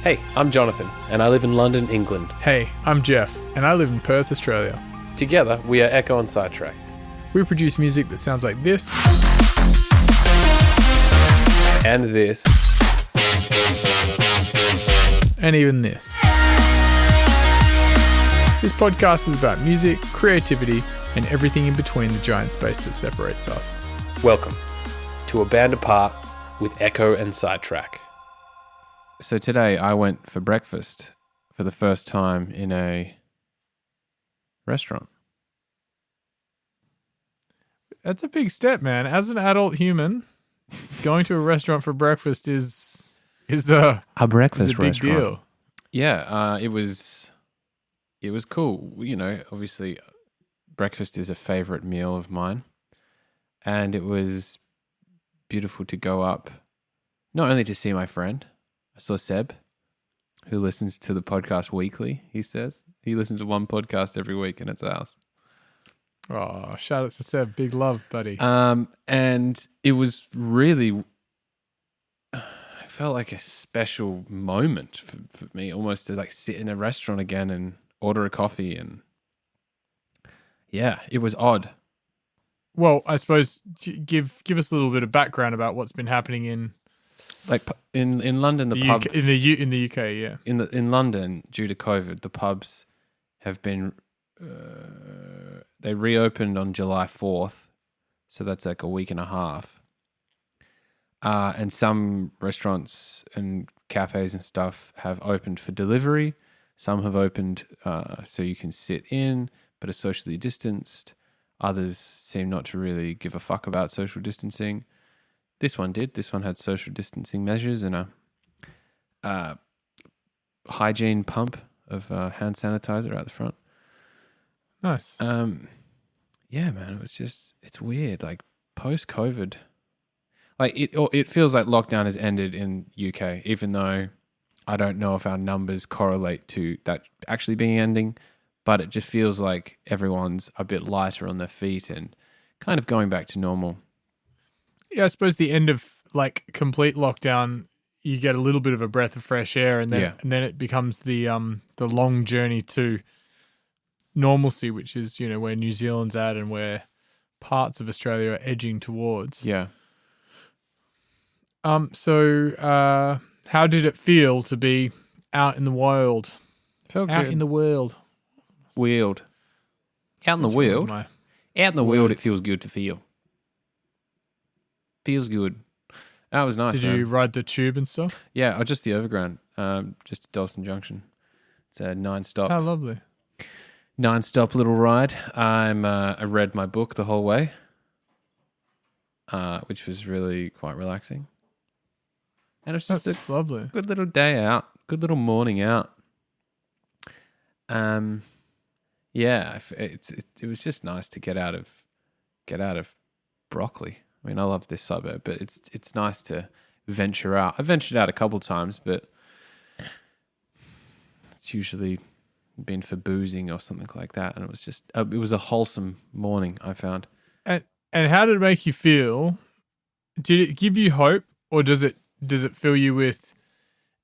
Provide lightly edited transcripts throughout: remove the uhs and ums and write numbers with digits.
Hey, I'm Jonathan, and I live in London, England. Hey, I'm Jeff, and I live in Perth, Australia. Together, we are Ekko and Sidetrack. We produce music that sounds like this. And this. And even this. This podcast is about music, creativity, and everything in between the giant space that separates us. Welcome to A Band Apart with Ekko and Sidetrack. So today I went for breakfast for the first time in a restaurant. That's a big step, man. As an adult human, going to a restaurant for breakfast is a breakfast is a big restaurant. deal. Yeah, it was cool. You know, obviously breakfast is a favorite meal of mine, and it was beautiful to go up, not only to see my friend. I saw Seb, who listens to the podcast weekly, he says. He listens to one podcast every week, and it's ours. Oh, shout out to Seb. Big love, buddy. And it was really, I felt like a special moment for me, almost to like sit in a restaurant again and order a coffee. And yeah, it was odd. Well, I suppose give us a little bit of background about what's been happening in London, the pub UK, in the UK, yeah. In London, due to COVID, the pubs have been they reopened on July 4th, so that's like a week and a half. And some restaurants and cafes and stuff have opened for delivery. Some have opened so you can sit in, but are socially distanced. Others seem not to really give a fuck about social distancing. This one did. This one had social distancing measures and a hygiene pump of hand sanitizer out the front. Nice. Yeah, man, it's weird. Like post-COVID, like it feels like lockdown has ended in UK, even though I don't know if our numbers correlate to that actually being ending, but it just feels like everyone's a bit lighter on their feet and kind of going back to normal. Yeah, I suppose the end of like complete lockdown, you get a little bit of a breath of fresh air, and then it becomes the long journey to normalcy, which is, you know, where New Zealand's at and where parts of Australia are edging towards. Yeah. So how did it feel to be out in the wild? Felt out good. in the world. Out in the That's world. one of Out in the world, it words. feels good to feel. Feels good. That was nice. Did man. you ride the tube and stuff? Yeah, just the overground, just Dalston Junction. It's a 9-stop. Oh, lovely. 9-stop little ride. I read my book the whole way, which was really quite relaxing. And it was just That's a lovely. good little day out, good little morning out. Yeah, it was just nice to get out of Broccoli. I mean, I love this suburb, but it's nice to venture out. I've ventured out a couple times, but it's usually been for boozing or something like that. And it was just it was a wholesome morning, I found. And how did it make you feel? Did it give you hope, or does it fill you with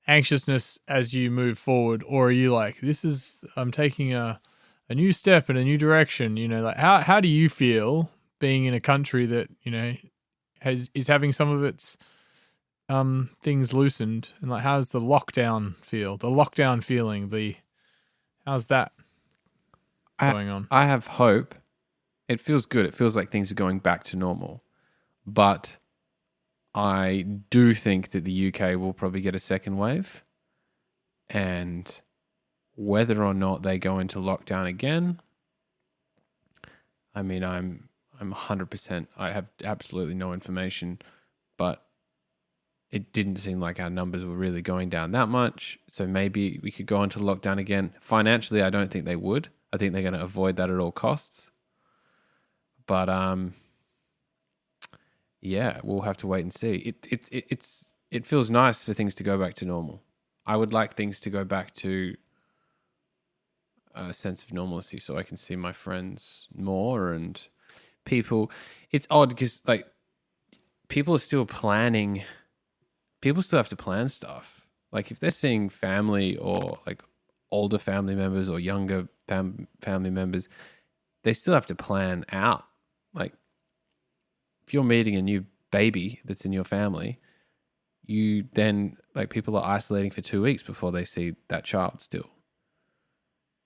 anxiousness as you move forward, or are you like, I'm taking a new step in a new direction? You know, like how do you feel being in a country that, you know, is having some of its things loosened, and like how's the lockdown feel? The lockdown feeling, how's that going on? I have hope. It feels good. It feels like things are going back to normal. But I do think that the UK will probably get a second wave. And whether or not they go into lockdown again, I mean, I'm 100%. I have absolutely no information, but it didn't seem like our numbers were really going down that much. So maybe we could go into lockdown again. Financially, I don't think they would. I think they're going to avoid that at all costs. But yeah, we'll have to wait and see. It feels nice for things to go back to normal. I would like things to go back to a sense of normalcy, so I can see my friends more and people. It's odd because like people are still planning. People still have to plan stuff. Like if they're seeing family or like older family members or younger family members, they still have to plan out. Like if you're meeting a new baby that's in your family, you then like people are isolating for 2 weeks before they see that child still.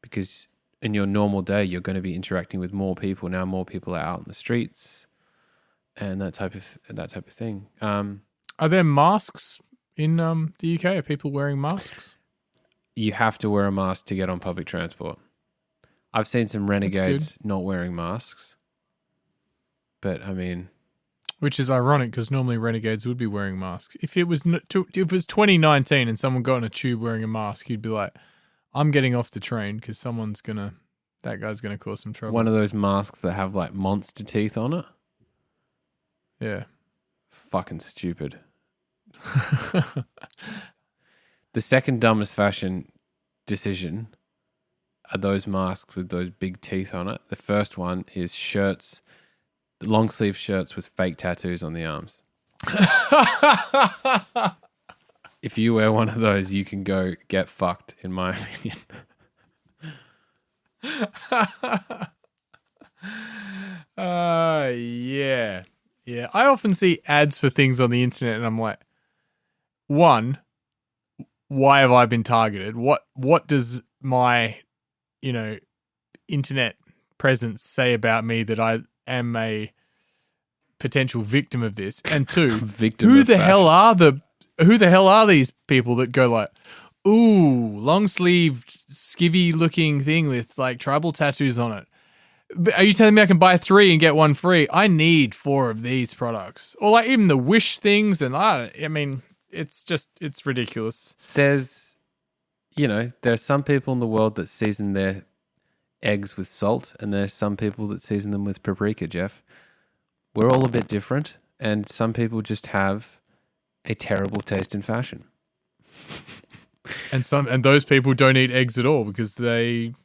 Because in your normal day, you're going to be interacting with more people. Now more people are out in the streets and that type of thing. Are there masks in the UK? Are people wearing masks? You have to wear a mask to get on public transport. I've seen some renegades not wearing masks. But I mean, which is ironic because normally renegades would be wearing masks. If it was 2019 and someone got on a tube wearing a mask, you'd be like, I'm getting off the train because that guy's gonna cause some trouble. One of those masks that have like monster teeth on it. Yeah. Fucking stupid. The second dumbest fashion decision are those masks with those big teeth on it. The first one is shirts, long sleeve shirts with fake tattoos on the arms. If you wear one of those, you can go get fucked, in my opinion. Yeah. Yeah. I often see ads for things on the internet and I'm like, one, why have I been targeted? What does my, internet presence say about me that I am a potential victim of this? And two, who the hell are these people that go like, ooh, long sleeved, skivvy looking thing with like tribal tattoos on it? Are you telling me I can buy 3 and get 1 free? I need 4 of these products. Or like even the Wish things. And I mean, it's ridiculous. There's some people in the world that season their eggs with salt, and there's some people that season them with paprika, Jeff. We're all a bit different, and some people just have a terrible taste in fashion. And those people don't eat eggs at all because they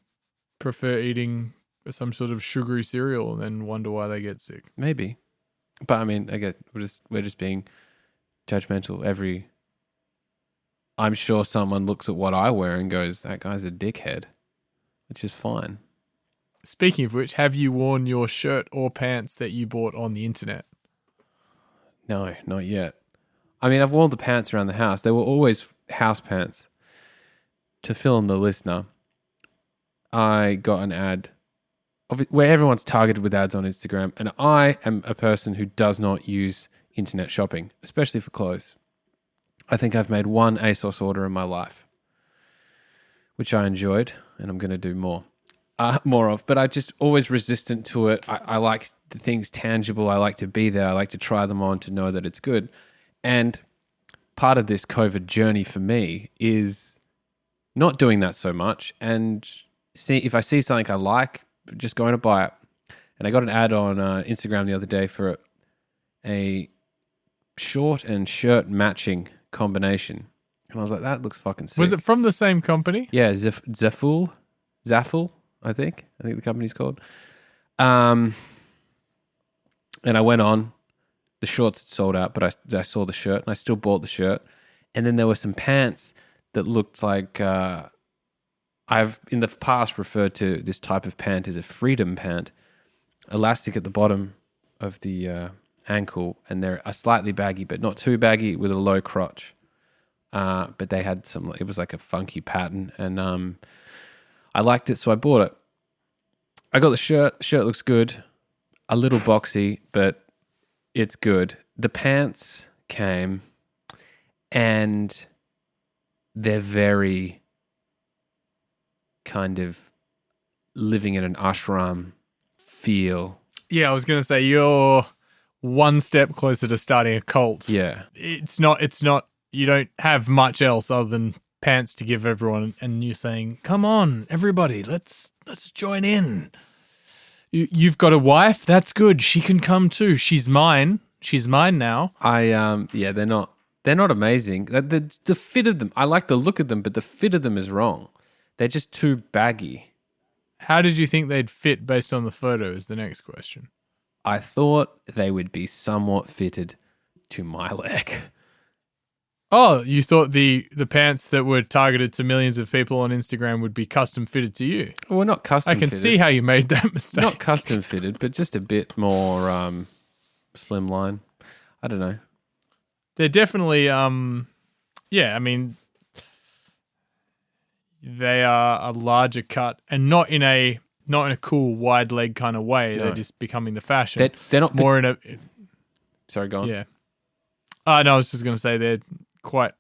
prefer eating some sort of sugary cereal and then wonder why they get sick. Maybe. But I mean, we're just being judgmental. I'm sure someone looks at what I wear and goes, that guy's a dickhead, which is fine. Speaking of which, have you worn your shirt or pants that you bought on the internet? No, not yet. I mean, I've worn the pants around the house. They were always house pants. To fill in the listener, I got an ad where everyone's targeted with ads on Instagram, and I am a person who does not use internet shopping, especially for clothes. I think I've made 1 ASOS order in my life, which I enjoyed, and I'm going to do more of. But I'm just always resistant to it. I like the things tangible. I like to be there. I like to try them on to know that it's good. And part of this COVID journey for me is not doing that so much, and if I see something I like, just going to buy it. And I got an ad on Instagram the other day for a short and shirt matching combination. And I was like, that looks fucking sick. Was it from the same company? Yeah, Zaful, I think the company's called. And I went on. The shorts had sold out, but I saw the shirt and I still bought the shirt. And then there were some pants that looked like I've in the past referred to this type of pant as a freedom pant. Elastic at the bottom of the ankle, and they're slightly baggy, but not too baggy, with a low crotch. But they had it was like a funky pattern, and I liked it, so I bought it. I got the shirt. The shirt looks good. A little boxy, but it's good. The pants came, and they're very kind of living in an ashram feel. Yeah, I was going to say you're one step closer to starting a cult. Yeah. It's not, you don't have much else other than pants to give everyone, and you're saying, come on, everybody, let's join in. You've got a wife? That's good. She can come too. She's mine. She's mine now. Yeah, they're not amazing. The fit of them, I like the look of them, but the fit of them is wrong. They're just too baggy. How did you think they'd fit based on the photo is the next question. I thought they would be somewhat fitted to my leg. Oh, you thought the pants that were targeted to millions of people on Instagram would be custom fitted to you? Well, not custom I can see how you made that mistake. Not custom fitted, but just a bit more slimline. I don't know. They're definitely, yeah, I mean, they are a larger cut and not in a cool wide leg kind of way. No. They're just becoming the fashion. They're not more in a. Sorry, go on. Yeah. No, I was just going to say they're quite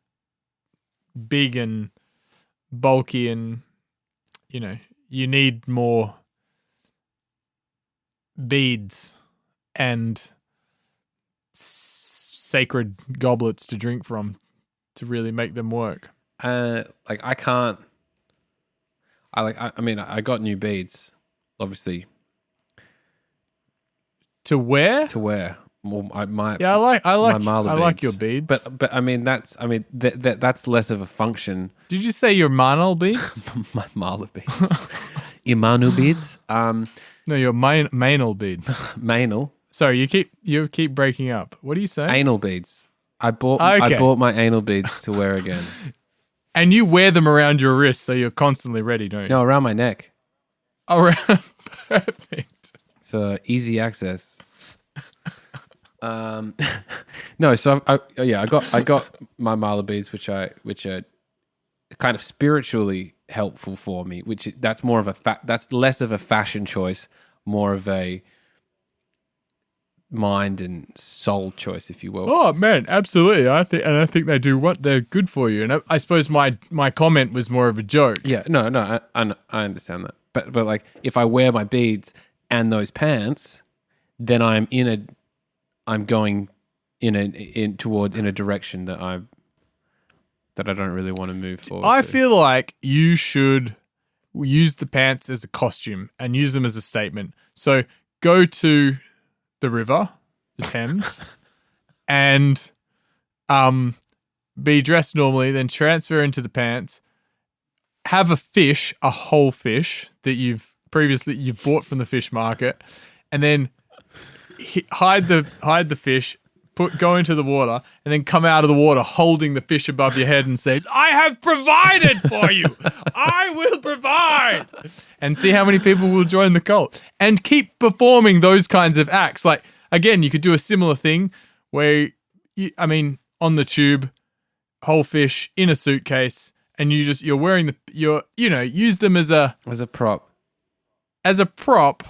big and bulky, and you need more beads and sacred goblets to drink from to really make them work. Like I can't. I mean, I got new beads, obviously. To wear? Well, I like your beads. But I mean that's less of a function. Did you say your manal beads? My mala beads, Imanu beads. No, your manal beads. Manal. Sorry, you keep breaking up. What do you say? Anal beads. I bought my anal beads to wear again. And you wear them around your wrist, so you're constantly ready, don't you? No, around my neck. Around, perfect. For easy access. No, so I got my mala beads, which are kind of spiritually helpful for me. That's more of that's less of a fashion choice, more of a mind and soul choice, if you will. Oh man, absolutely. I think they do what they're good for you. And I suppose my comment was more of a joke. Yeah, no, I understand that. But like, if I wear my beads and those pants, then I'm going in a direction that I don't really want to move forward. I feel like you should use the pants as a costume and use them as a statement. So go to the river, the Thames, and be dressed normally, then transfer into the pants, have a whole fish that you've bought from the fish market, and then hide the fish, go into the water, and then come out of the water holding the fish above your head and say, "I have provided for you. I will provide." And see how many people will join the cult. And keep performing those kinds of acts. Like, again, you could do a similar thing where, on the tube, whole fish in a suitcase, and you're wearing use them as a prop. As a prop.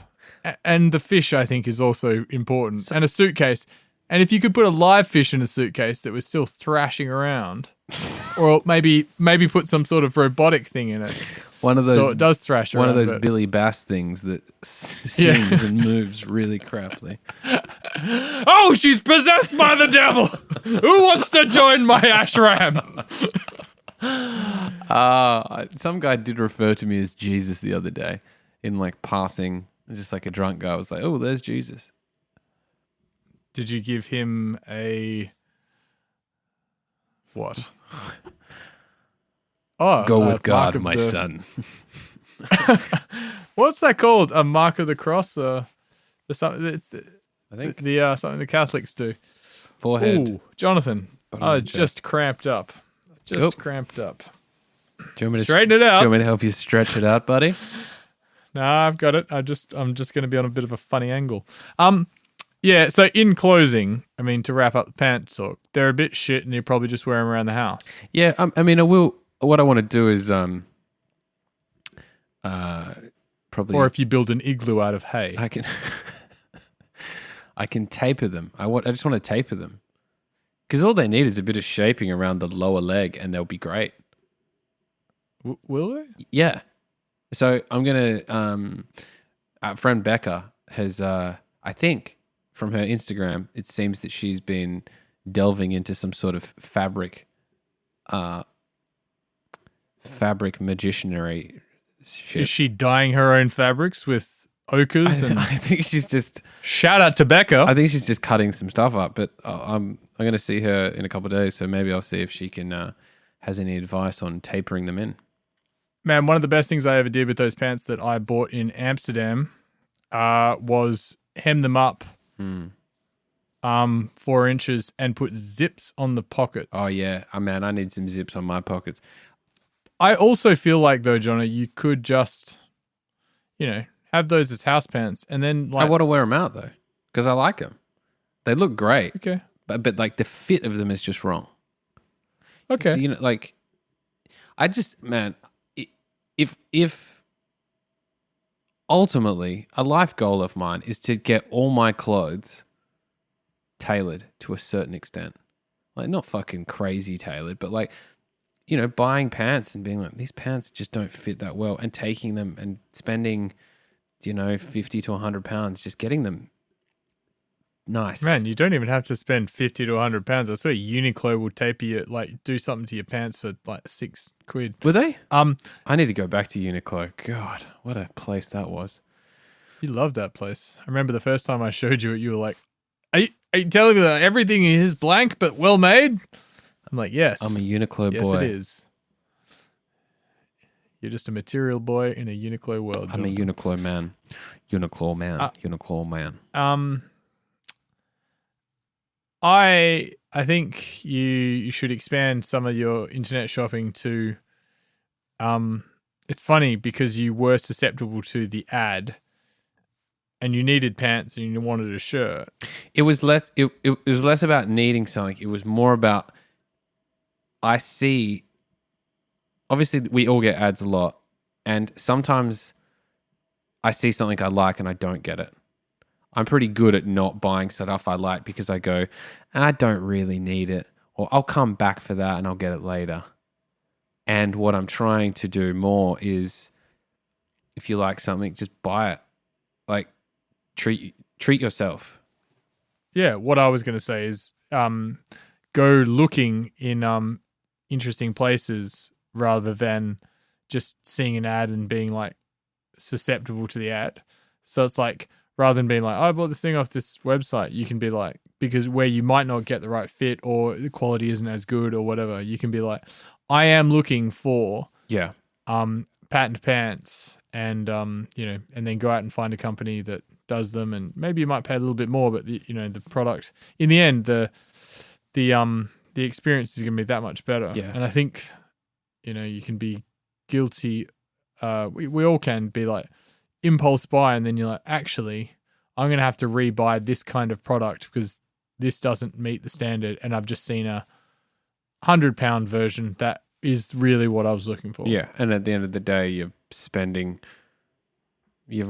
And the fish, I think, is also important. And a suitcase. And if you could put a live fish in a suitcase that was still thrashing around, or maybe put some sort of robotic thing in it, one of those, so it does thrash around. One of those Billy Bass things that sings and moves really crappily. Oh, she's possessed by the devil! Who wants to join my ashram? Some guy did refer to me as Jesus the other day in like passing, just like a drunk guy. I was like, "Oh, there's Jesus." Did you give him a what? Oh, go with God, my son. What's that called? A mark of the cross? I think something the Catholics do. Forehead. Ooh, Jonathan. Just cramped up. Cramped up. Straighten it out. Do you want me to help you stretch it out, buddy? Nah, I've got it. I'm just going to be on a bit of a funny angle. Yeah, so in closing, to wrap up the pants talk, they're a bit shit and you probably just wear them around the house. Yeah, I will. What I want to do is probably. Or if you build an igloo out of hay, I can taper them. I just want to taper them because all they need is a bit of shaping around the lower leg, and they'll be great. Will they? Yeah. So I'm gonna. Our friend Becca has, I think, from her Instagram, it seems that she's been delving into some sort of fabric magicianary shit. Is she dyeing her own fabrics with ochres? I think she's just... Shout out to Becca. I think she's just cutting some stuff up, but I'm going to see her in a couple of days, so maybe I'll see if she can has any advice on tapering them in. Man, one of the best things I ever did with those pants that I bought in Amsterdam was hem them up 4 inches and put zips on the pockets. Oh yeah, man, I need some zips on my pockets. I also feel like though, Johnny, you could just, have those as house pants and then I want to wear them out though because I like them. They look great. Okay. But like the fit of them is just wrong. Okay. Like I just, man, if ultimately a life goal of mine is to get all my clothes tailored to a certain extent, like not fucking crazy tailored, but like, buying pants and being like, these pants just don't fit that well, and taking them and spending, 50 to 100 pounds just getting them nice. Man, you don't even have to spend 50 to 100 pounds. I swear Uniqlo will tape you, do something to your pants for like £6. Were they? I need to go back to Uniqlo. God, what a place that was. You love that place. I remember the first time I showed you it, you were like, are you telling me that everything is blank but well made? I'm like, yes. I'm a Uniqlo boy. Yes, it is. You're just a material boy in a Uniqlo world. I'm a Uniqlo man. Uniqlo man. Uniqlo man. I think you should expand some of your internet shopping to. It's funny because you were susceptible to the ad, and you needed pants and you wanted a shirt. It was less. It was less about needing something. It was more about. I see. Obviously, we all get ads a lot, and sometimes I see something I like and I don't get it. I'm pretty good at not buying stuff I like because I go, I don't really need it, or I'll come back for that and I'll get it later. And what I'm trying to do more is, if you like something, just buy it. Like, treat yourself. Yeah, what I was going to say is go looking in interesting places rather than just seeing an ad and being like susceptible to the ad. So it's like, rather than being like, I bought this thing off this website, you can be like, because where you might not get the right fit or the quality isn't as good or whatever, you can be like, I am looking for patent pants and and then go out and find a company that does them, and maybe you might pay a little bit more, but the product in the end, the experience is going to be that much better. Yeah. And I think you can be guilty. We all can be like impulse buy, and then you're like, actually, I'm going to have to re-buy this kind of product because this doesn't meet the standard, and I've just seen a £100 version that is really what I was looking for. Yeah, and at the end of the day, you've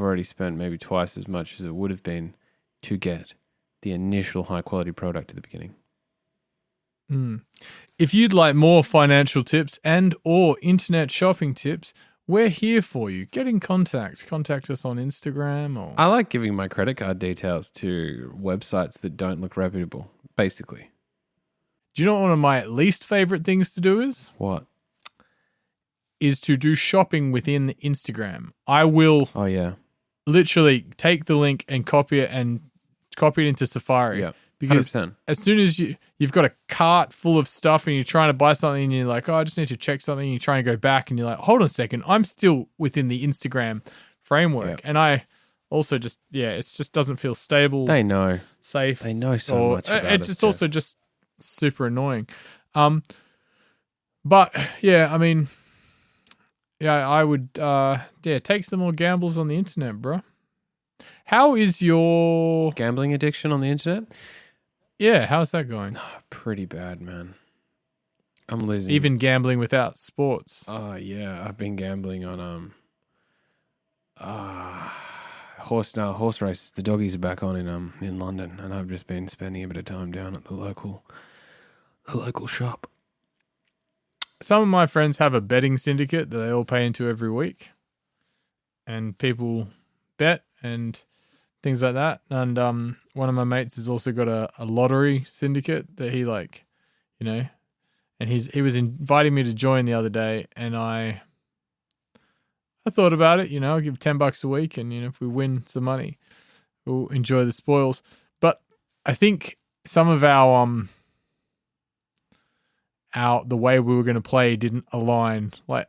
already spent maybe twice as much as it would have been to get the initial high-quality product at the beginning. If you'd like more financial tips and or internet shopping tips, we're here for you. Get in contact. Contact us on Instagram or... I like giving my credit card details to websites that don't look reputable, basically. Do you know what one of my least favorite things to do is? What? Is to do shopping within Instagram. I will literally take the link and copy it into Safari. Yeah. Because 100%. as soon as you've got a cart full of stuff and you're trying to buy something and you're like, I just need to check something, and you try and go back and you're like, hold on a second, I'm still within the Instagram framework. Yep. And I also it just doesn't feel stable. They know. Safe. They know so much about it. It's also just super annoying. But yeah, I mean, I would take some more gambles on the internet, bro. How is your gambling addiction on the internet? Yeah, how's that going? Pretty bad, man. I'm losing. Even gambling without sports. Oh yeah, I've been gambling on horse races. The doggies are back on in London, and I've just been spending a bit of time down at the local shop. Some of my friends have a betting syndicate that they all pay into every week, and people bet and things like that. And one of my mates has also got a lottery syndicate that he and he was inviting me to join the other day, and I thought about it. I'll give $10 a week, and if we win some money, we'll enjoy the spoils. But I think some of our the way we were going to play didn't align. Like,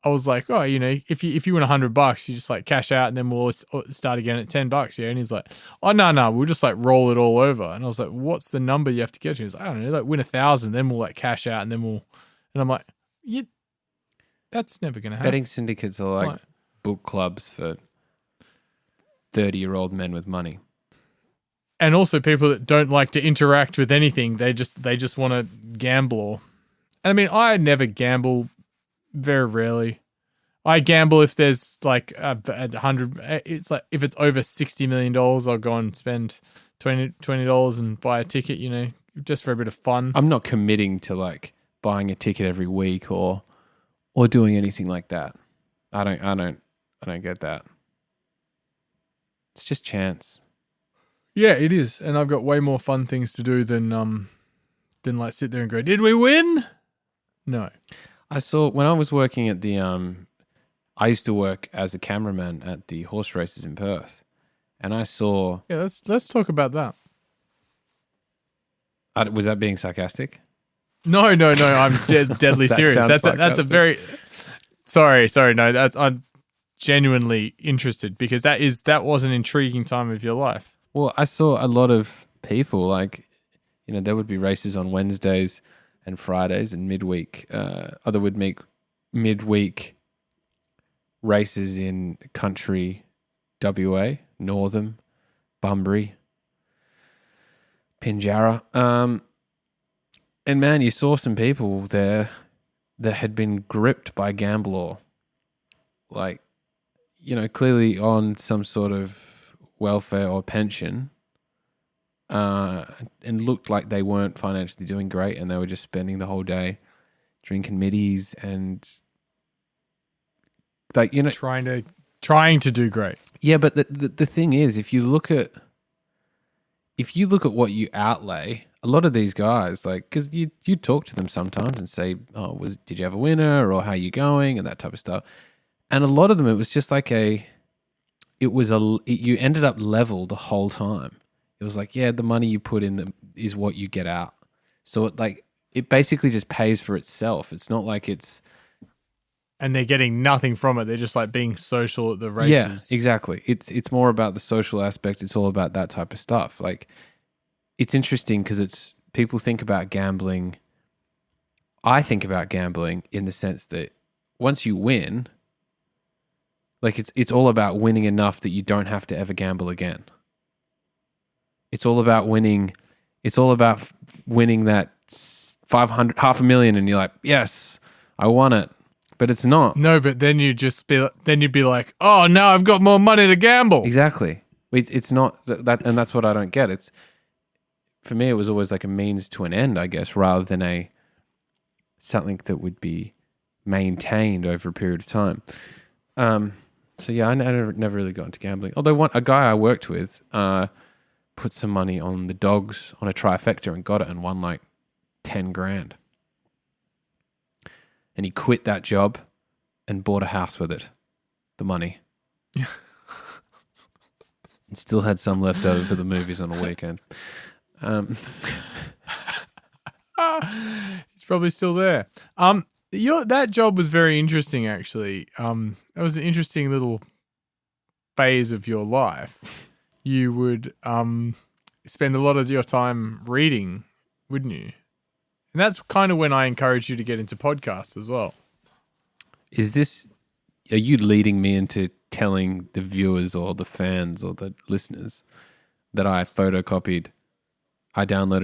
I was like, oh, if you win $100, you just like cash out and then we'll start again at $10. Yeah. And he's like, oh, no, we'll just like roll it all over. And I was like, what's the number you have to get to? He's like, I don't know, like win 1,000, then we'll like cash out and then and I'm like, yeah, that's never going to happen. Betting syndicates are like book clubs for 30-year-old men with money. And also people that don't like to interact with anything. They just want to gamble. I mean, I never gamble. Very rarely. I gamble if there's like $100. It's like if it's over $60 million, I'll go and spend $20 and buy a ticket. Just for a bit of fun. I'm not committing to like buying a ticket every week or doing anything like that. I don't get that. It's just chance. Yeah, it is, and I've got way more fun things to do than like sit there and go, "Did we win?" No. I saw when I was working at the I used to work as a cameraman at the horse races in Perth, and I saw. Yeah, let's talk about that. Was that being sarcastic? No. I'm deadly serious. That's a very. Sorry. No, I'm genuinely interested because that was an intriguing time of your life. Well, I saw a lot of people like, there would be races on Wednesdays and Fridays and midweek. There would make midweek races in country WA, Northam, Bunbury, Pinjarra. And man, you saw some people there that had been gripped by gambler. Like, clearly on some sort of welfare or pension. And looked like they weren't financially doing great, and they were just spending the whole day drinking middies and like trying to do great. Yeah, but the thing is, if you look at what you outlay, a lot of these guys, like, because you talk to them sometimes and say, "Oh, did you have a winner?" or "How you going?" and that type of stuff, and a lot of them it was just like you ended up level the whole time. It was like, yeah, the money you put in is what you get out. So it basically just pays for itself. It's not like it's... And they're getting nothing from it. They're just like being social at the races. Yeah, exactly. It's more about the social aspect. It's all about that type of stuff. Like, it's interesting because people think about gambling. I think about gambling in the sense that once you win, like it's all about winning enough that you don't have to ever gamble again. It's all about winning. It's all about winning that 500, $500,000, and you're like, yes, I won it. But it's not. No, but then you'd be like, oh, now I've got more money to gamble. Exactly. It's not that, and that's what I don't get. For me, it was always like a means to an end, I guess, rather than something that would be maintained over a period of time. So yeah, I never really got into gambling. Although a guy I worked with, put some money on the dogs on a trifecta and got it and won like 10 grand. And he quit that job and bought a house with it, the money. Yeah. And still had some left over for the movies on a weekend. He's probably still there. That job was very interesting, actually. That was an interesting little phase of your life. You would spend a lot of your time reading, wouldn't you? And that's kind of when I encouraged you to get into podcasts as well. Are you leading me into telling the viewers or the fans or the listeners that I downloaded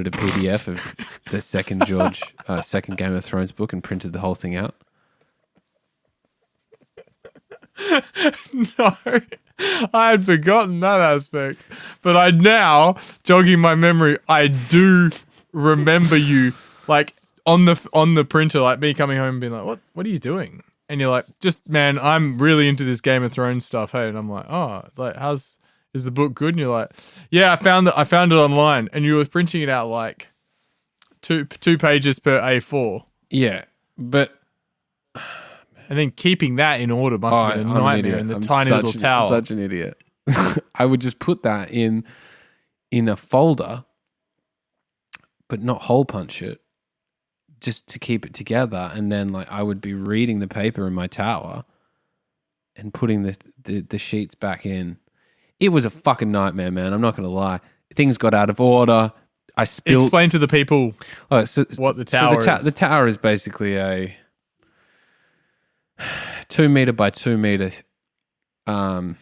a PDF of the second Game of Thrones book and printed the whole thing out? No, I had forgotten that aspect. But I now, jogging my memory, I do remember you like on the printer, like me coming home and being like, what are you doing? And you're like, just, man, I'm really into this Game of Thrones stuff, hey? And I'm like, oh, like, is the book good? And you're like, yeah, I found it online. And you were printing it out like two pages per A4. Yeah, but... And then keeping that in order must have been a nightmare in the tiny little tower. Such an idiot. I would just put that in a folder, but not hole punch it. just to keep it together. And then like I would be reading the paper in my tower and putting the sheets back in. It was a fucking nightmare, man. I'm not going to lie. Things got out of order. I spilled. Explain to the people what the tower is. The tower is basically a 2 meter by 2 meter, 2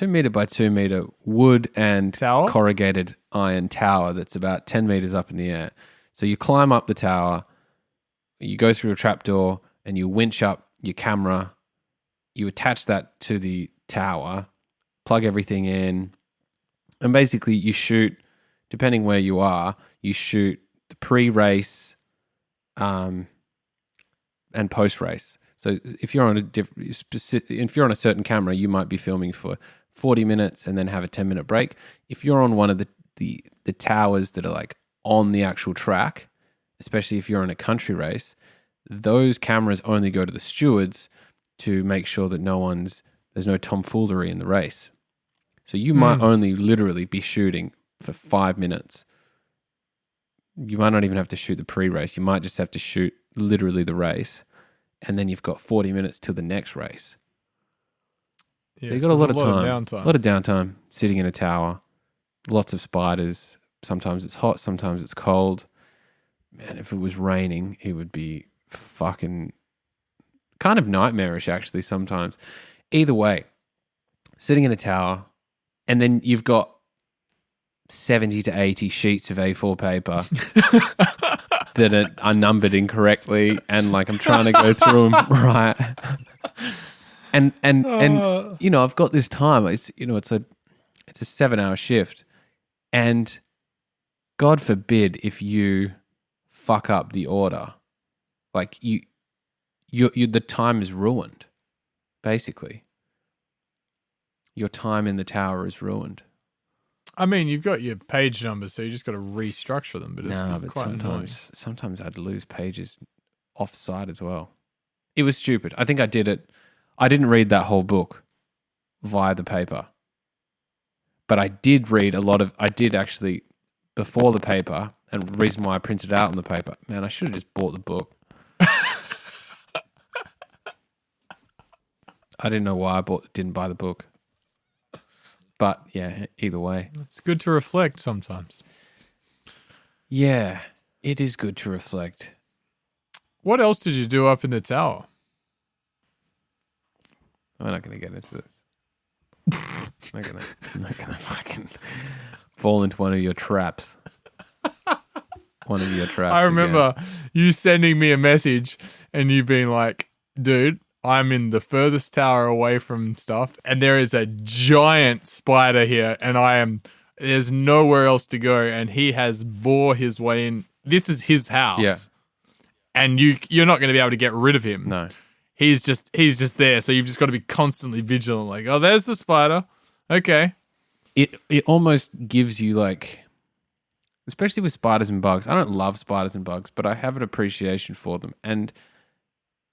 meter by 2 meter wood and Tower? corrugated iron tower that's about 10 meters up in the air. So you climb up the tower, you go through a trapdoor, and you winch up your camera. You attach that to the tower, plug everything in, and basically you shoot, depending where you are, you shoot the pre-race and post-race. So if you're on if you're on a certain camera, you might be filming for 40 minutes and then have a 10-minute break. If you're on one of the towers that are like on the actual track, especially if you're in a country race, those cameras only go to the stewards to make sure that there's no tomfoolery in the race. So you might only literally be shooting for 5 minutes. You might not even have to shoot the pre-race. You might just have to shoot literally the race. And then you've got 40 minutes till the next race. Yeah, so you've got a lot of downtime. A lot of downtime sitting in a tower. Lots of spiders. Sometimes it's hot, sometimes it's cold. Man, if it was raining, it would be fucking kind of nightmarish actually sometimes. Either way, sitting in a tower, and then you've got 70 to 80 sheets of A4 paper that are numbered incorrectly, and like I'm trying to go through them right. And you know, I've got this time. It's a 7-hour shift, and God forbid if you fuck up the order, like you the time is ruined. Basically, your time in the tower is ruined. I mean, you've got your page numbers, so you just got to restructure them. But it's quite annoying. Sometimes I'd lose pages off-site as well. It was stupid. I think I did it. I didn't read that whole book via the paper, but I did read a lot of. I did actually before the paper, and the reason why I printed it out on the paper. Man, I should have just bought the book. I didn't know why I didn't buy the book. But yeah, either way. It's good to reflect sometimes. Yeah, it is good to reflect. What else did you do up in the tower? I'm not going to get into this. I'm not gonna fucking fall into one of your traps. I remember you sending me a message and you being like, dude, I'm in the furthest tower away from stuff, and there is a giant spider here, and there's nowhere else to go, and he has bore his way in. This is his house. Yeah. And you're not going to be able to get rid of him. No. He's just there, so you've just got to be constantly vigilant, like, oh, there's the spider. Okay. It almost gives you like, especially with spiders and bugs. I don't love spiders and bugs, but I have an appreciation for them. And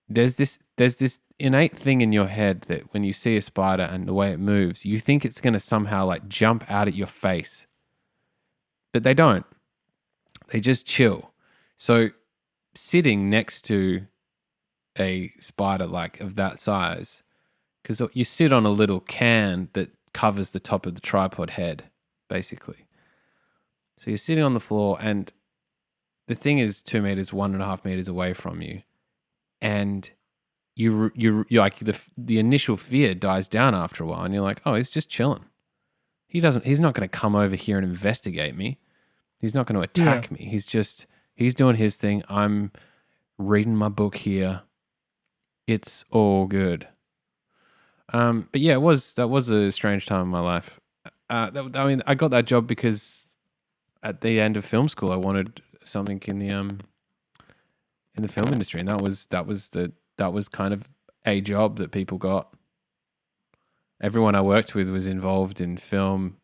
there's this innate thing in your head that when you see a spider and the way it moves, you think it's going to somehow like jump out at your face. But they don't. They just chill. So sitting next to a spider like of that size, because you sit on a little can that covers the top of the tripod head, basically. So you're sitting on the floor, and the thing is 2 meters, 1.5 meters away from you, and you're like the initial fear dies down after a while, and you're like, oh, he's just chilling. He's not going to come over here and investigate me. He's not going to attack me. He's doing his thing. I'm reading my book here. It's all good. But yeah, that was a strange time in my life. I got that job because at the end of film school, I wanted something in the film industry, and that was kind of a job that people got. Everyone I worked with was involved in film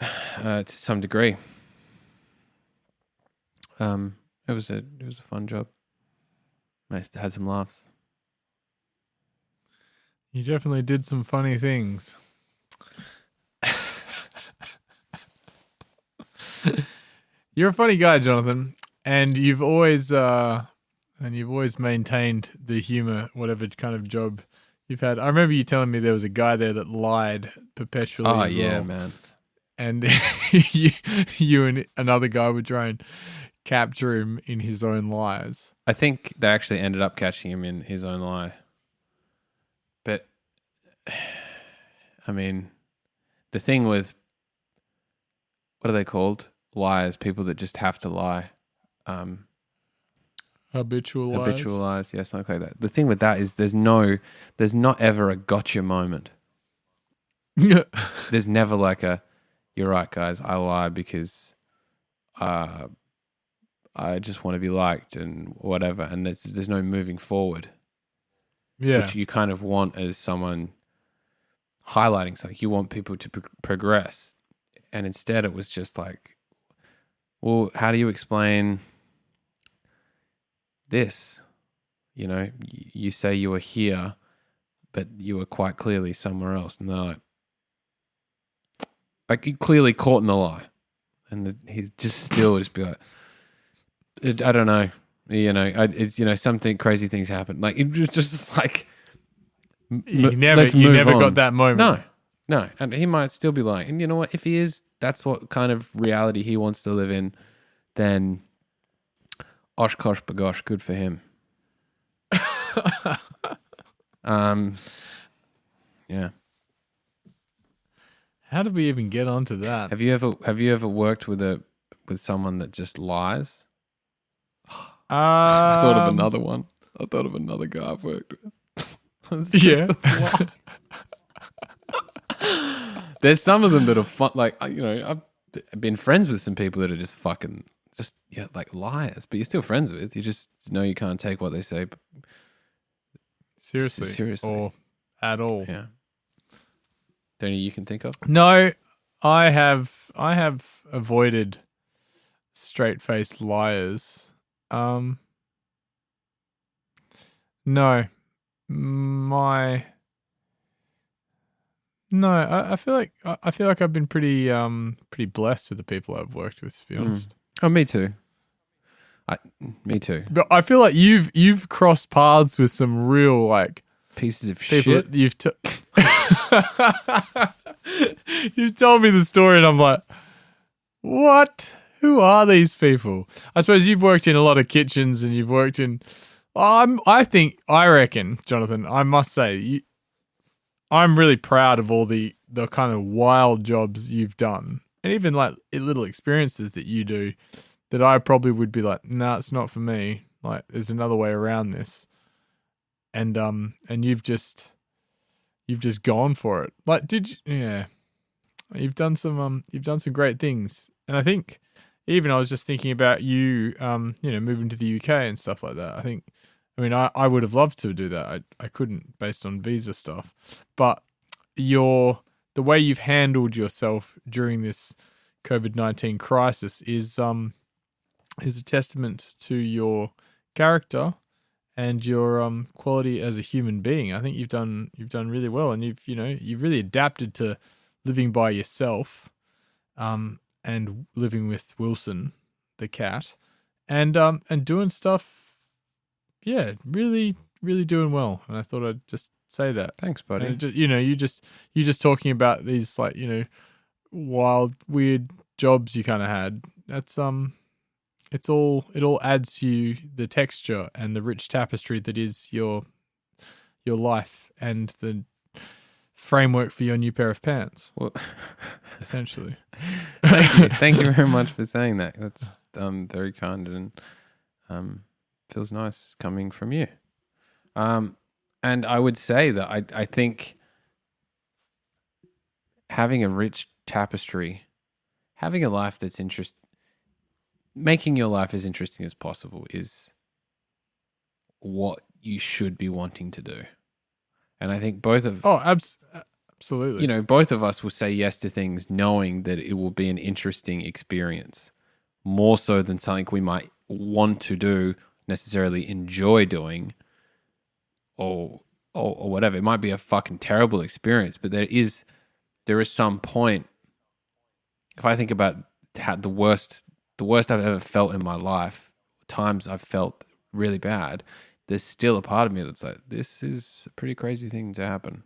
to some degree. It was a fun job. I had some laughs. You definitely did some funny things. You're a funny guy, Jonathan. and you've always maintained the humor, whatever kind of job you've had. I remember you telling me there was a guy there that lied perpetually. Oh, as yeah, well. man. And you and another guy would try and capture him in his own lies. I think they actually ended up catching him in his own lie. But, I mean, the thing with, what are they called? Liars, people that just have to lie. Habitual lies, yeah, something like that. The thing with that is there's not ever a gotcha moment. There's never like a, you're right, guys, I lie because I just want to be liked and whatever, and there's no moving forward. Yeah. Which you kind of want as someone highlighting something. You want people to progress. And instead it was just like, well, how do you explain this? You know, you say you were here, but you were quite clearly somewhere else. And they're like you clearly caught in the lie. And he's just still just be like, I don't know. You know, it's, you know, something crazy things happen. Like it was just like, you never got that moment. No. And he might still be lying. And you know what? If he is, that's what kind of reality he wants to live in, then Oshkosh bagosh, good for him. Yeah. How did we even get onto that? Have you ever worked with someone that just lies? I thought of another one. I thought of another guy I've worked with. Yeah. There's some of them that are fun. Like, you know, I've been friends with some people that are just fucking, like liars, but you're still friends with. You just know you can't take what they say seriously. Or at all. Yeah. Any you can think of? No, I have avoided straight-faced liars. No. I feel like I've been pretty blessed with the people I've worked with, to be honest. Oh, me too. Me too. But I feel like you've crossed paths with some real like pieces of people shit. You've told me the story, and I'm like, what? Who are these people? I suppose you've worked in a lot of kitchens, and you've worked in. I reckon, Jonathan, I must say, I'm really proud of all the kind of wild jobs you've done, and even like little experiences that you do that I probably would be like, nah, it's not for me. Like, there's another way around this, and you've just gone for it. Like, you've done some great things, and I think even I was just thinking about you, moving to the UK and stuff like that. I would have loved to do that. I couldn't based on visa stuff, but the way you've handled yourself during this COVID-19 crisis is a testament to your character and your quality as a human being. I think you've done really well, and you've really adapted to living by yourself, and living with Wilson, the cat, and doing stuff. Yeah, really, really doing well. And I thought I'd just say that. Thanks, buddy. And you just talking about these like wild, weird jobs you kind of had. That's it all adds to you the texture and the rich tapestry that is your life and the framework for your new pair of pants. Well, essentially. Thank you very much for saying that. That's very kind, and feels nice coming from you. And I would say that I think having a rich tapestry, having a life that's making your life as interesting as possible is what you should be wanting to do. And I think absolutely. Both of us will say yes to things knowing that it will be an interesting experience, more so than something we might want to do, necessarily enjoy doing, or whatever. It might be a fucking terrible experience, but there is some point. If I think about the worst I've ever felt in my life, times I've felt really bad, there's still a part of me that's like, this is a pretty crazy thing to happen.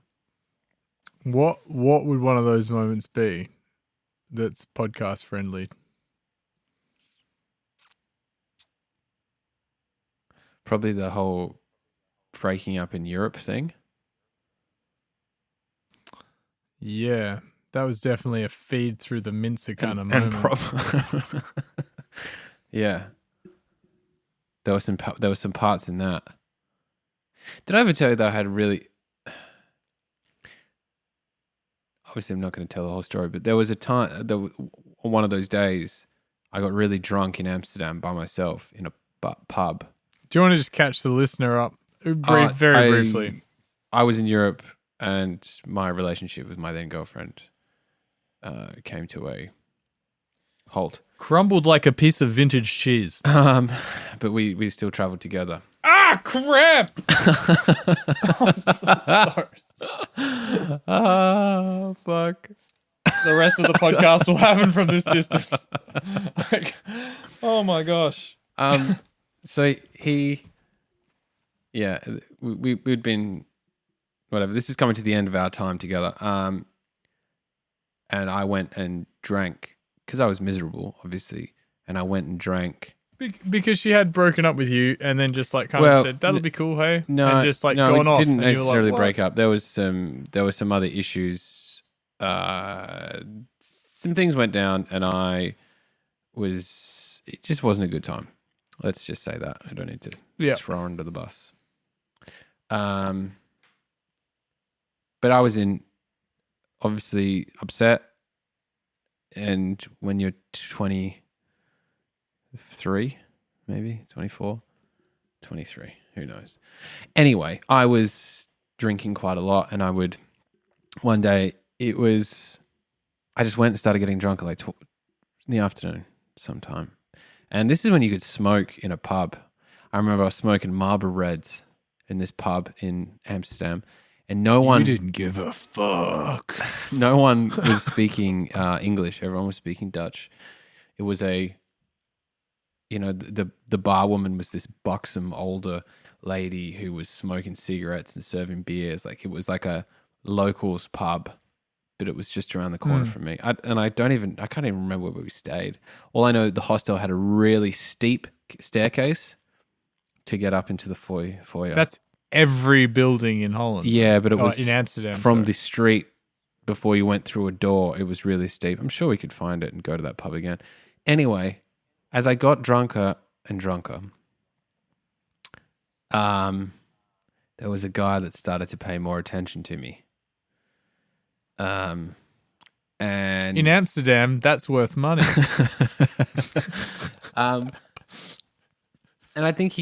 What would one of those moments be that's podcast friendly? Probably the whole breaking up in Europe thing. Yeah, that was definitely a feed through the mincer kind of moment. Yeah. There were some parts in that. Did I ever tell you that I had really... Obviously, I'm not going to tell the whole story, but there was a time, one of those days, I got really drunk in Amsterdam by myself in a pub. Do you want to just catch the listener up very briefly? I was in Europe, and my relationship with my then girlfriend came to a halt. Crumbled like a piece of vintage cheese. But we still traveled together. Ah, crap! I'm so sorry. Oh, fuck. The rest of the podcast will happen from this distance. Oh my gosh. So we'd been, whatever. This is coming to the end of our time together. And I went and drank because I was miserable, obviously. And I went and drank. Because she had broken up with you and then just like kind of said, that'll be cool, hey? No, and just like gone off. We didn't and necessarily you were like, break up. There was some other issues. Some things went down, and it just wasn't a good time. Let's just say that. I don't need to throw her under the bus. But I was obviously upset, and when you're 23, maybe 24, 23, who knows? Anyway, I was drinking quite a lot, and one day I just went and started getting drunk at like in the afternoon sometime. And this is when you could smoke in a pub. I remember I was smoking Marlboro Reds in this pub in Amsterdam, and no one... You didn't give a fuck. No one was speaking English. Everyone was speaking Dutch. It was the bar woman was this buxom older lady who was smoking cigarettes and serving beers. Like, it was like a locals pub, but it was just around the corner from me. I can't even remember where we stayed. All I know, the hostel had a really steep staircase to get up into the foyer. That's every building in Holland. Yeah, but it was in Amsterdam from the street before you went through a door. It was really steep. I'm sure we could find it and go to that pub again. Anyway, as I got drunker and drunker, there was a guy that started to pay more attention to me. And in Amsterdam, that's worth money. And I think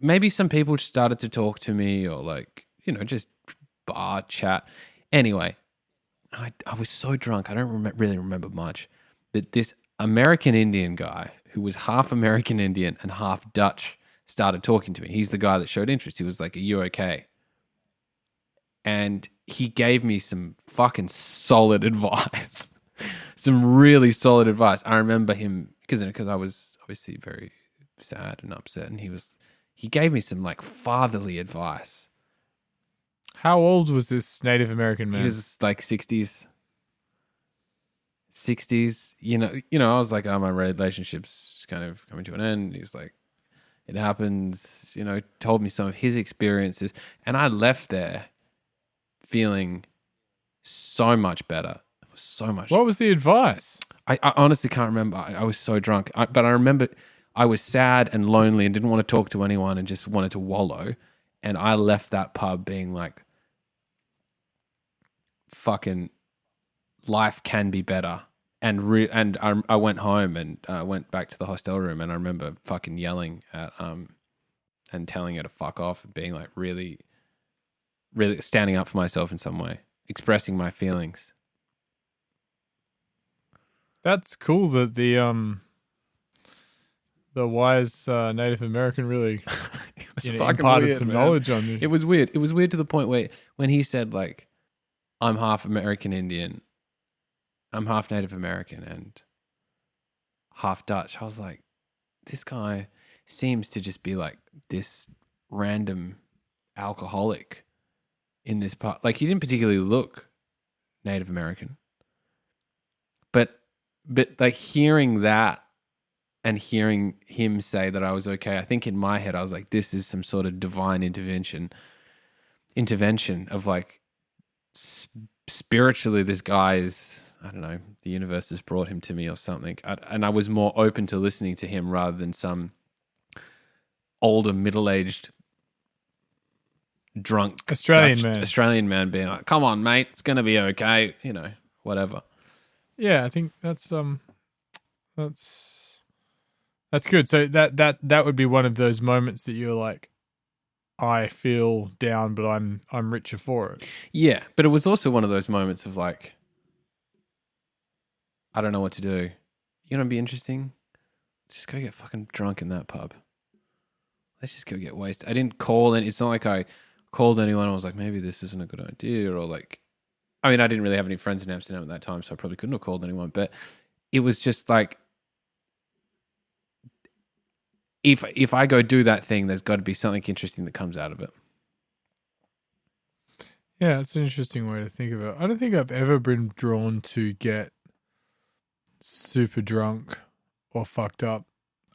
maybe some people started to talk to me, or like, just bar chat. Anyway, I was so drunk, I don't really remember much, but this American Indian guy who was half American Indian and half Dutch started talking to me. He's the guy that showed interest. He was like, "Are you okay?" And he gave me some fucking solid advice. Some really solid advice. I remember him because I was obviously very sad and upset, and he gave me some like fatherly advice. How old was this Native American man? He was like 60s. I was like, my relationship's kind of coming to an end. He's like, it happens, told me some of his experiences, and I left there feeling so much better. So much. What was the advice? I honestly can't remember. I was so drunk. But I remember I was sad and lonely and didn't want to talk to anyone and just wanted to wallow. And I left that pub being like, fucking life can be better. And I went home and went back to the hostel room, and I remember fucking yelling at and telling her to fuck off and being like really standing up for myself in some way, expressing my feelings. That's cool that the wise Native American really imparted weird, some man. knowledge on you. It was weird. It was weird to the point where when he said like, I'm half American Indian, I'm half Native American and half Dutch, I was like, this guy seems to just be like this random alcoholic in this part. Like, he didn't particularly look Native American, but like hearing that and hearing him say that I was okay, I think in my head I was like, this is some sort of divine intervention of like spiritually, this guy is, I don't know, the universe has brought him to me or something. And I was more open to listening to him rather than some older, middle-aged, drunk Australian man being like, come on, mate, it's going to be okay, you know, whatever. Yeah, I think that's good. So that would be one of those moments that you're like, I feel down, but I'm richer for it. Yeah, but it was also one of those moments of like, I don't know what to do. You know, it'd be interesting. Just go get fucking drunk in that pub. Let's just go get wasted. I didn't call, and it's not like I called anyone. I was like, maybe this isn't a good idea, or like, I mean, I didn't really have any friends in Amsterdam at that time, so I probably couldn't have called anyone. But it was just like, if I go do that thing, there's got to be something interesting that comes out of it. Yeah, it's an interesting way to think of it. I don't think I've ever been drawn to get super drunk or fucked up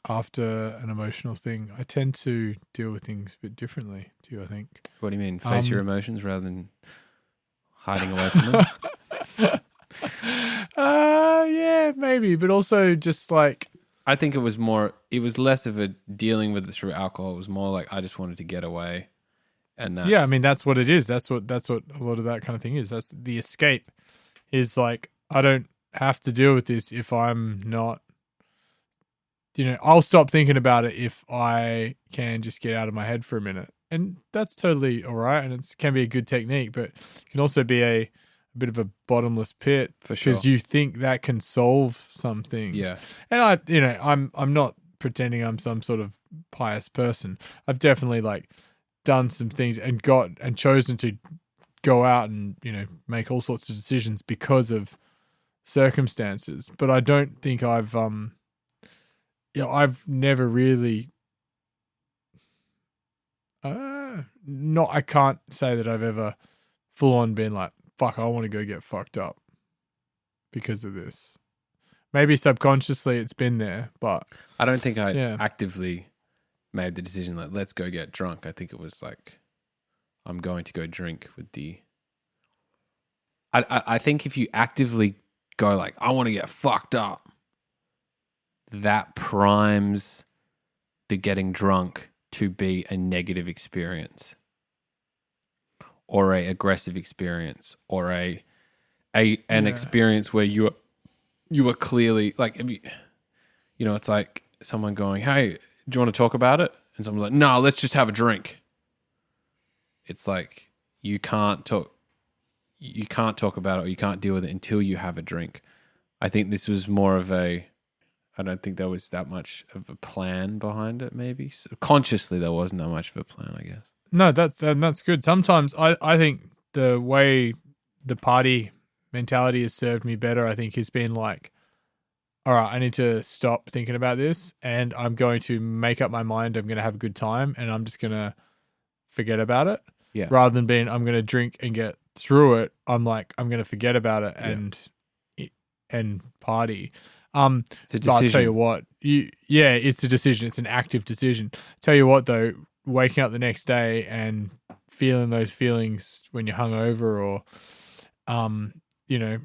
after an emotional thing. I tend to deal with things a bit differently to you, I think. What do you mean? Face your emotions rather than hiding away from them? Yeah, maybe. But also just like, I think it was less of a dealing with it through alcohol. It was more like I just wanted to get away. And yeah, I mean, that's what it is. That's what a lot of that kind of thing is. That's the escape is like, I don't have to deal with this if I'm not, you know, I'll stop thinking about it if I can just get out of my head for a minute. And that's totally all right. And it can be a good technique, but it can also be a bit of a bottomless pit for sure, because you think that can solve some things. Yeah. And I'm not pretending I'm some sort of pious person. I've definitely like done some things and chosen to go out and, you know, make all sorts of decisions because of circumstances. But I don't think I've never really I can't say that I've ever full on been like, fuck, I want to go get fucked up because of this. Maybe subconsciously it's been there, but I don't think I actively made the decision like, let's go get drunk. I think it was like, I'm going to go drink with the... I think if you actively go like, I want to get fucked up, that primes the getting drunk to be a negative experience or a aggressive experience or an experience where you are clearly like, you know, it's like someone going, hey, do you want to talk about it? And someone's like, no, let's just have a drink. It's like, you can't talk about it or you can't deal with it until you have a drink. I think this was more of I don't think there was that much of a plan behind it, maybe. So consciously, there wasn't that much of a plan, I guess. No, that's good. Sometimes I think the way the party mentality has served me better, I think, has been like, all right, I need to stop thinking about this and I'm going to make up my mind. I'm going to have a good time and I'm just going to forget about it. Yeah. Rather than being, I'm going to drink and get through it. I'm like, I'm going to forget about it and party. It's a decision. I'll tell you what, it's a decision. It's an active decision. Tell you what though, waking up the next day and feeling those feelings when you're hungover or, you know,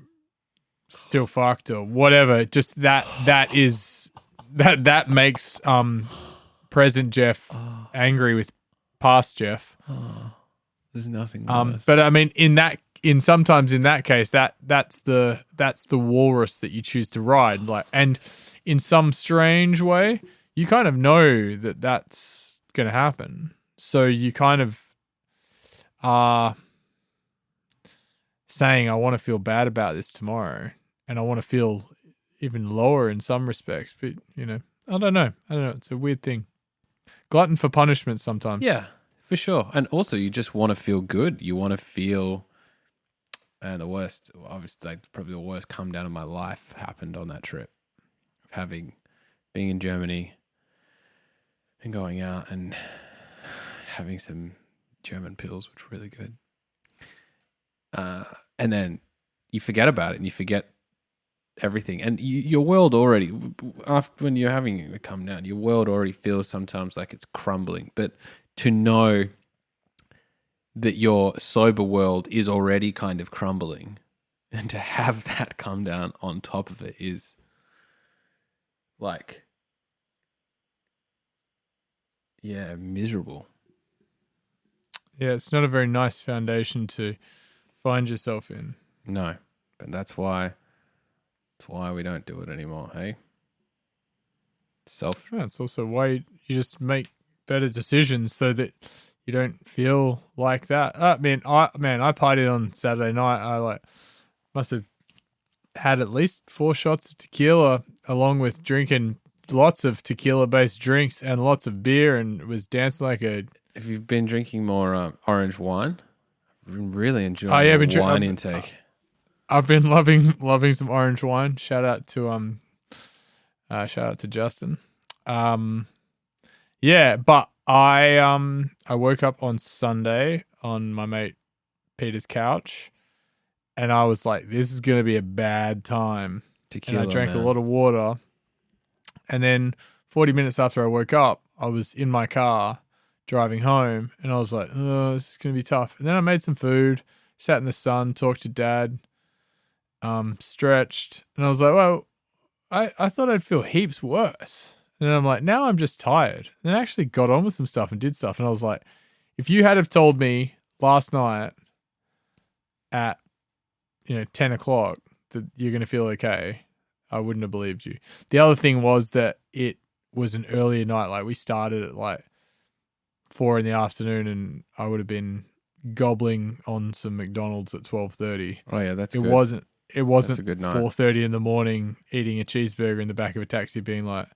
still fucked or whatever, just that makes present Jeff angry with past Jeff. There's nothing worse. But I mean, sometimes in that case, that's the walrus that you choose to ride. Like, and in some strange way, you kind of know that that's going to happen. So you kind of are saying, I want to feel bad about this tomorrow. And I want to feel even lower in some respects. But, you know, I don't know. It's a weird thing. Glutton for punishment sometimes. Yeah, for sure. And also, you just want to feel good. You want to feel... And the worst, obviously, like probably the worst come down of my life happened on that trip. Being in Germany, and going out and having some German pills, which were really good. And then you forget about it and you forget everything. And your world already, after when you're having it come down, your world already feels sometimes like it's crumbling. But to know that your sober world is already kind of crumbling, and to have that come down on top of it is like, yeah, miserable. Yeah, it's not a very nice foundation to find yourself in. No, but that's why we don't do it anymore, hey? Yeah, it's also why you just make better decisions so that you don't feel like that. I partied on Saturday night. I must have had at least 4 shots of tequila, along with drinking lots of tequila-based drinks and lots of beer, and was dancing like a... Have you been drinking more orange wine? I've been really enjoying wine intake. I've been loving some orange wine. Shout out to Justin. Yeah, but I woke up on Sunday on my mate Peter's couch, and I was like, this is gonna be a bad time. Tequila, and I drank man. a lot of water. And then 40 minutes after I woke up, I was in my car driving home, and I was like, oh, this is going to be tough. And then I made some food, sat in the sun, talked to Dad, stretched, and I was like, well, I thought I'd feel heaps worse. And then I'm like, now I'm just tired. And I actually got on with some stuff and did stuff. And I was like, if you had have told me last night at 10 o'clock that you're going to feel okay, I wouldn't have believed you. The other thing was that it was an earlier night. Like, we started at like 4 p.m, and I would have been gobbling on some McDonald's at 12:30. Oh yeah, that's it good. wasn't That's a good night. 4:30 in the morning eating a cheeseburger in the back of a taxi, being like,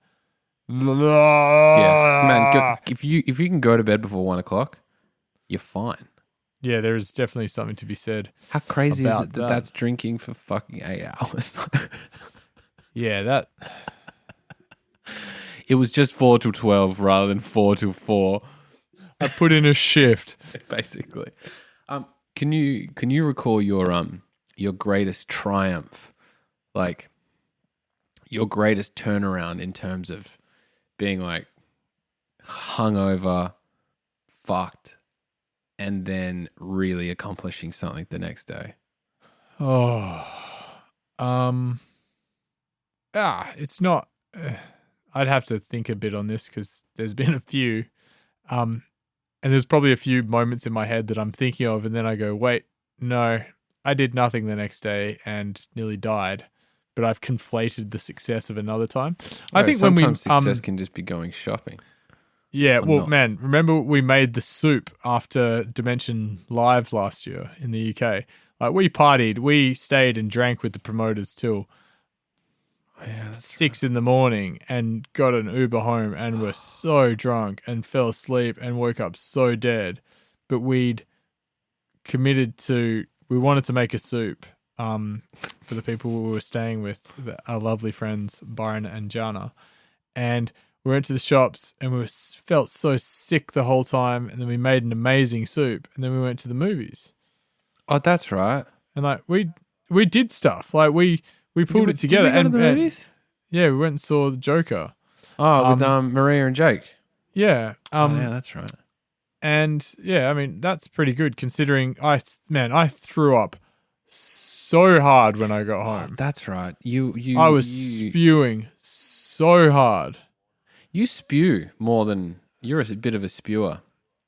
Yeah, man. If you can go to bed before 1 o'clock, you're fine. yeah, there is definitely something to be said. How crazy is about it that. that's drinking for fucking 8 hours? Yeah, that. It was just 4 till 12 rather than 4 till 4. I put in a shift. Basically. Can you recall your greatest triumph, like your greatest turnaround in terms of being like hungover, fucked, and then really accomplishing something the next day? It's not. I'd have to think a bit on this because there's been a few, and there's probably a few moments in my head that I'm thinking of, and then I go, wait, no, I did nothing the next day and nearly died, but I've conflated the success of another time. I think when success can just be going shopping. Yeah, well, not. man, remember we made the soup after Dimension Live last year in the UK? Like, we partied, we stayed and drank with the promoters till 6 a.m. and got an Uber home and were so drunk and fell asleep and woke up so dead. But we'd committed to, we wanted to make a soup for the people we were staying with, our lovely friends Byron and Jana. And we went to the shops and we felt so sick the whole time. And then we made an amazing soup. And then we went to the movies. Oh, that's right. And like we did stuff. Like we pulled it together. Did we go to the movies? Yeah, we went and saw the Joker. Oh, with Maria and Jake. Yeah. Yeah, that's right. And yeah, I mean, that's pretty good considering I threw up so hard when I got home. Oh, that's right. I was spewing so hard. You spew more than, you're a bit of a spewer.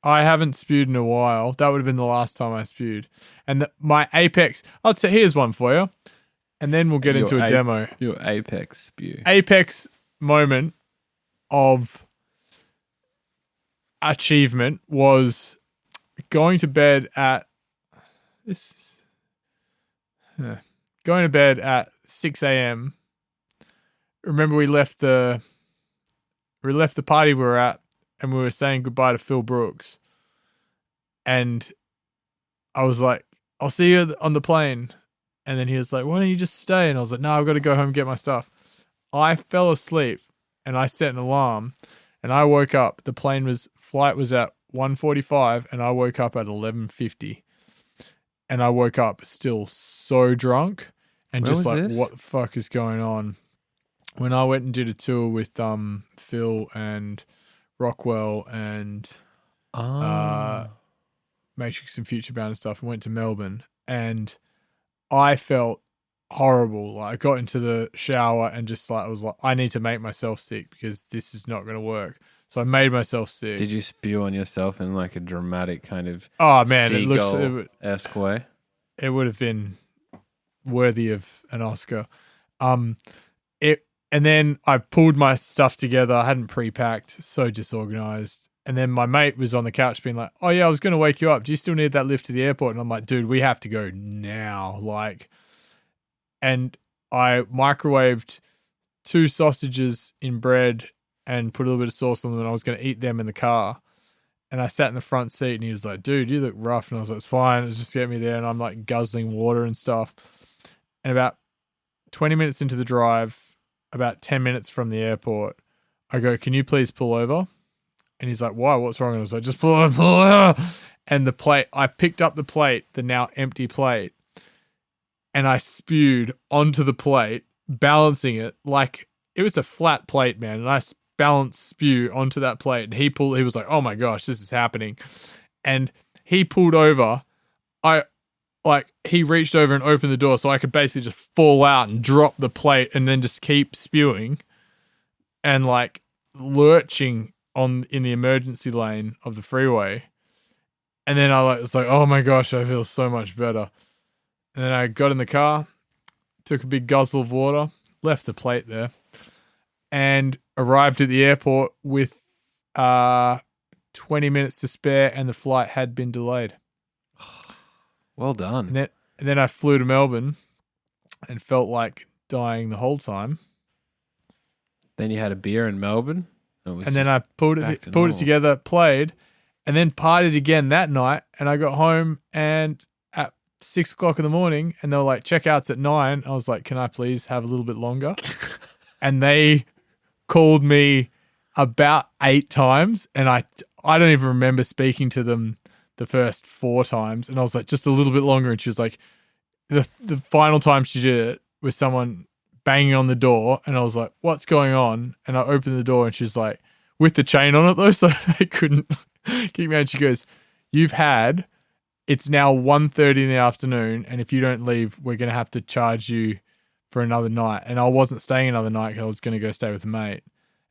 I haven't spewed in a while. That would have been the last time I spewed. And my apex, I'd say, here's one for you. And then we'll get into a demo. Your apex spew. Apex moment of achievement was going to bed at 6 a.m. Remember, we left the party we were at, and we were saying goodbye to Phil Brooks. And I was like, I'll see you on the plane. And then he was like, why don't you just stay? And I was like, no, I've got to go home and get my stuff. I fell asleep and I set an alarm. And I woke up. The flight was at 1:45, and I woke up at 11:50. And I woke up still so drunk and Where just was like, this? what the fuck is going on? When I went and did a tour with Phil and Rockwell and Matrix and Future Bound and stuff, and went to Melbourne, and I felt horrible. Like, I got into the shower and just like, I was like, I need to make myself sick because this is not going to work. So I made myself sick. Did you spew on yourself in like a dramatic kind of Oh man, seagull-esque way? It would have been worthy of an Oscar. And then I pulled my stuff together. I hadn't pre-packed, so disorganized. And then my mate was on the couch being like, "Oh yeah, I was going to wake you up. Do you still need that lift to the airport?" And I'm like, "Dude, we have to go now." Like, and I microwaved 2 sausages in bread and put a little bit of sauce on them, and I was going to eat them in the car. And I sat in the front seat, and he was like, "Dude, you look rough." And I was like, "It's fine. It's just get me there." And I'm like guzzling water and stuff. And about 20 minutes into the drive, about 10 minutes from the airport, I go, "Can you please pull over?" And he's like, "Why? What's wrong?" And I was like, "Just pull over." And the plate, I picked up the plate, the now empty plate, and I spewed onto the plate, balancing it like it was a flat plate, man. And I balanced spew onto that plate. And he was like, "Oh my gosh, this is happening." And he pulled over. He reached over and opened the door so I could basically just fall out and drop the plate and then just keep spewing and like lurching in the emergency lane of the freeway. And then I was like, "Oh my gosh, I feel so much better." And then I got in the car, took a big guzzle of water, left the plate there, and arrived at the airport with 20 minutes to spare, and the flight had been delayed. Well done. And then I flew to Melbourne and felt like dying the whole time. Then you had a beer in Melbourne. And then I pulled it together, played, and then partied again that night. And I got home and at 6 o'clock in the morning, and they were like, "Checkout's at 9." I was like, "Can I please have a little bit longer?" And they called me about 8 times, and I don't even remember speaking to them the first 4 times. And I was like, "Just a little bit longer." And she was like, the final time she did it was someone banging on the door, and I was like, "What's going on?" And I opened the door, and she's like, with the chain on it though, so they couldn't keep me out. She goes, "It's now 1:30 in the afternoon, and if you don't leave, we're going to have to charge you for another night." And I wasn't staying another night because I was going to go stay with a mate.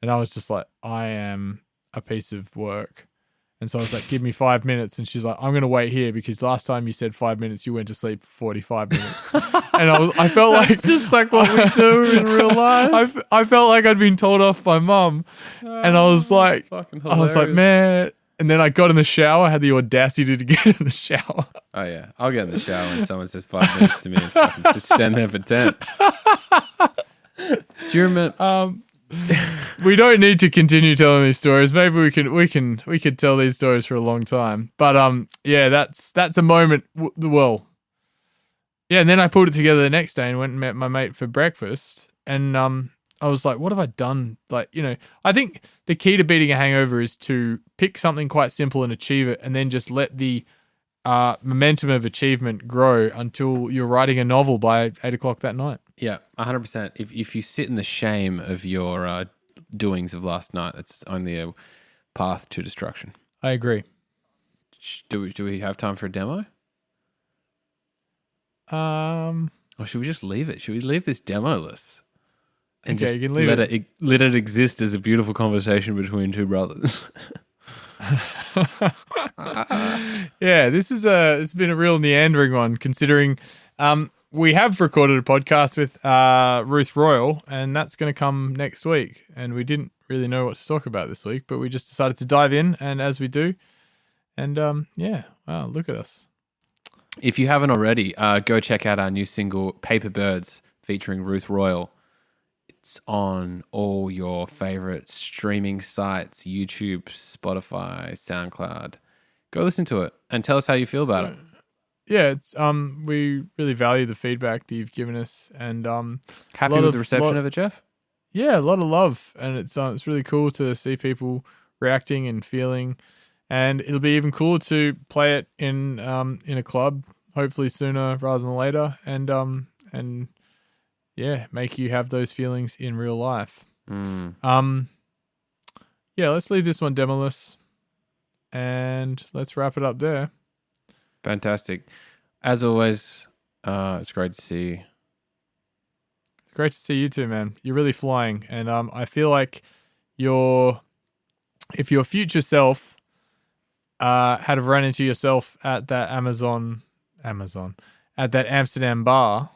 And I was just like, I am a piece of work. And so I was like, "Give me 5 minutes." And she's like, "I'm going to wait here because last time you said 5 minutes, you went to sleep for 45 minutes. And I felt like just like what we do in real life. I felt like I'd been told off by mum. And I was like, "Man." And then I got in the shower, had the audacity to get in the shower. Oh yeah, I'll get in the shower when someone says 5 minutes to me and fucking stand there for 10. Do you remember? We don't need to continue telling these stories. Maybe we could tell these stories for a long time. But yeah, that's a moment. Well, yeah. And then I pulled it together the next day and went and met my mate for breakfast. And I was like, "What have I done?" Like, I think the key to beating a hangover is to pick something quite simple and achieve it, and then just let the momentum of achievement grow until you're writing a novel by 8 o'clock that night. Yeah, 100%. If you sit in the shame of your doings of last night, it's only a path to destruction. I agree. Do we have time for a demo? Or should we just leave it? Should we leave this demo-less? And okay, just you can leave let it exist as a beautiful conversation between 2 brothers. Yeah, it's been a real meandering one, considering we have recorded a podcast with Ruth Royal, and that's going to come next week. And we didn't really know what to talk about this week, but we just decided to dive in, and as we do, and yeah, wow, look at us. If you haven't already, go check out our new single, Paper Birds, featuring Ruth Royal. It's on all your favorite streaming sites, YouTube, Spotify, SoundCloud. Go listen to it and tell us how you feel about it. Yeah, it's we really value the feedback that you've given us, and happy with the reception of it, Jeff? yeah, a lot of love, and it's really cool to see people reacting and feeling, and it'll be even cooler to play it in a club, hopefully sooner rather than later, and yeah, make you have those feelings in real life. Yeah, let's leave this one demoless, and let's wrap it up there. Fantastic. As always, it's great to see you. It's great to see you too, man. You're really flying, and I feel like if your future self had have run into yourself at that at that Amsterdam bar.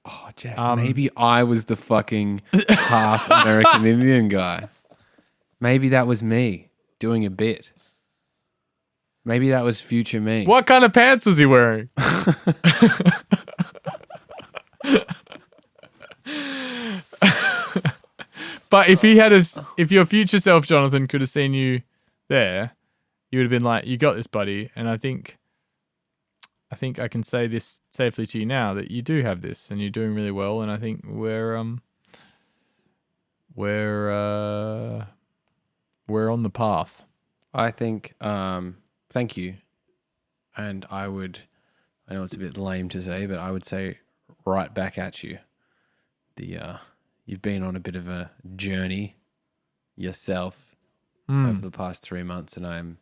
Oh, Jeff, maybe I was the fucking half American Indian guy. Maybe that was me doing a bit. Maybe that was future me. What kind of pants was he wearing? But if your future self, Jonathan, could have seen you there, you would have been like, "You got this, buddy." And I think I can say this safely to you now that you do have this, and you're doing really well. And I think we're on the path. I think. Thank you. And I know it's a bit lame to say, but I would say right back at you. You've been on a bit of a journey yourself over the past 3 months, and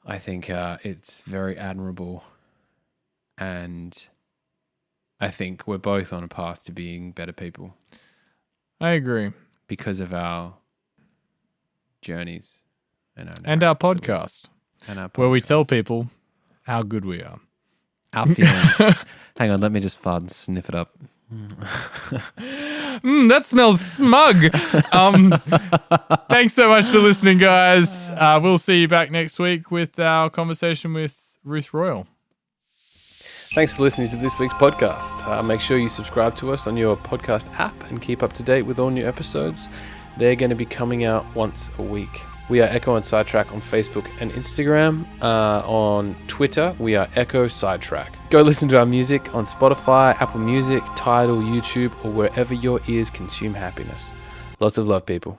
I think it's very admirable, and I think we're both on a path to being better people. I agree. Because of our journeys and our podcast, where we tell people how good we are. Our feelings. Hang on, let me just fart and sniff it up. That smells smug. Thanks so much for listening, guys. We'll see you back next week with our conversation with Ruth Royal. Thanks for listening to this week's podcast. Make sure you subscribe to us on your podcast app and keep up to date with all new episodes. They're going to be coming out once a week. We are Ekko and Sidetrack on Facebook and Instagram. On Twitter, we are Ekko Sidetrack. Go listen to our music on Spotify, Apple Music, Tidal, YouTube, or wherever your ears consume happiness. Lots of love, people.